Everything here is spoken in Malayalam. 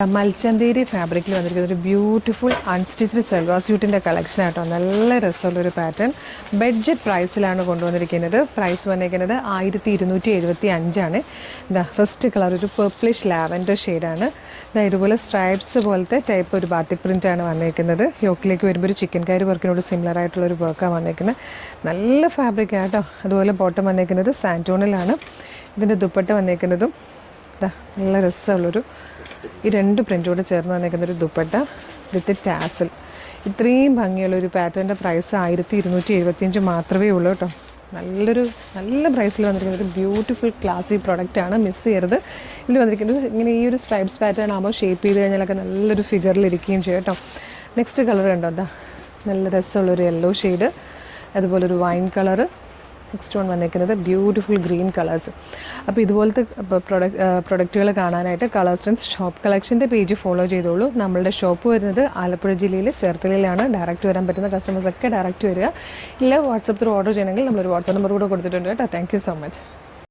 മൽച്ചന്തേരി ഫാബ്രിക്കിൽ വന്നിരിക്കുന്ന ഒരു ബ്യൂട്ടിഫുൾ അൺസ്റ്റിച്ച്ഡ് സൽവാർ സ്യൂട്ടിൻ്റെ കളക്ഷൻ ആട്ടോ. നല്ല രസമുള്ളൊരു പാറ്റേൺ. ബഡ്ജറ്റ് പ്രൈസിലാണ് കൊണ്ടുവന്നിരിക്കുന്നത്. പ്രൈസ് വന്നിരിക്കുന്നത് 1275 ഇതാ ഫസ്റ്റ് കളർ ഒരു പർപ്പിളിഷ് ലാവൻഡർ ഷെയ്ഡാണ്. ഇതാ ഇതുപോലെ സ്ട്രൈപ്സ് പോലത്തെ ടൈപ്പ് ഒരു ബാത്തിക് പ്രിൻ്റാണ് വന്നിരിക്കുന്നത്. യോക്കിലേക്ക് വരുമ്പോൾ ഒരു ചിക്കൻ കാരി വർക്കിനോട് സിമിലർ ആയിട്ടുള്ളൊരു വർക്കാണ് വന്നിരിക്കുന്നത്. നല്ല ഫാബ്രിക് ആട്ടോ. അതുപോലെ ബോട്ടം വന്നിരിക്കുന്നത് സാൻറ്റോണിലാണ്. ഇതിൻ്റെ ദുപ്പട്ട വന്നിരിക്കുന്നതും ഇതാ നല്ല രസമുള്ളൊരു ഈ രണ്ട് പ്രിൻ്റോട് ചേർന്ന് വന്നിരിക്കുന്നൊരു ദുപ്പട്ട വിത്ത് ടാസൽ. ഇത്രയും ഭംഗിയുള്ളൊരു പാറ്റേണിൻ്റെ പ്രൈസ് 1275 മാത്രമേ ഉള്ളൂ കേട്ടോ. നല്ല പ്രൈസിൽ വന്നിരിക്കുന്നത് ഒരു ബ്യൂട്ടിഫുൾ ക്ലാസി പ്രൊഡക്റ്റാണ്. മിസ് ചെയ്യരുത്. ഇതിൽ വന്നിരിക്കുന്നത് ഇങ്ങനെ ഈ ഒരു സ്ട്രൈപ്സ് പാറ്റേൺ ആകുമ്പോൾ ഷേപ്പ് ചെയ്ത് കഴിഞ്ഞാലൊക്കെ നല്ലൊരു ഫിഗറിൽ ഇരിക്കുകയും ചെയ്യും കേട്ടോ. നെക്സ്റ്റ് കളർ കണ്ടോ, എന്താ നല്ല രസമുള്ളൊരു യെല്ലോ ഷെയ്ഡ്, അതുപോലൊരു വൈൻ കളറ്. നെക്സ്റ്റ് വൺ വന്നിരിക്കുന്നത് ബ്യൂട്ടിഫുൾ ഗ്രീൻ കളേഴ്സ്. അപ്പോൾ ഇതുപോലത്തെ പ്രൊഡക്റ്റുകൾ കാണാനായിട്ട് കളേഴ്സ് ട്രെൻഡ്സ് ഷോപ്പ് കളക്ഷൻ്റെ പേജ് ഫോളോ ചെയ്തോളൂ. നമ്മളുടെ ഷോപ്പ് വരുന്നത് ആലപ്പുഴ ജില്ലയിൽ ചേർത്തലയിലാണ്. ഡയറക്റ്റ് വരാൻ പറ്റുന്ന കസ്റ്റമേഴ്സൊക്കെ ഡയറക്റ്റ് വരിക. ഇല്ല വാട്സപ്പ് ത്രൂ ഓർഡർ ചെയ്യണമെങ്കിൽ നമ്മളൊരു വാട്സപ്പ് നമ്പർ കൂടെ കൊടുത്തിട്ടുണ്ട് കേട്ടോ. Thank you so much.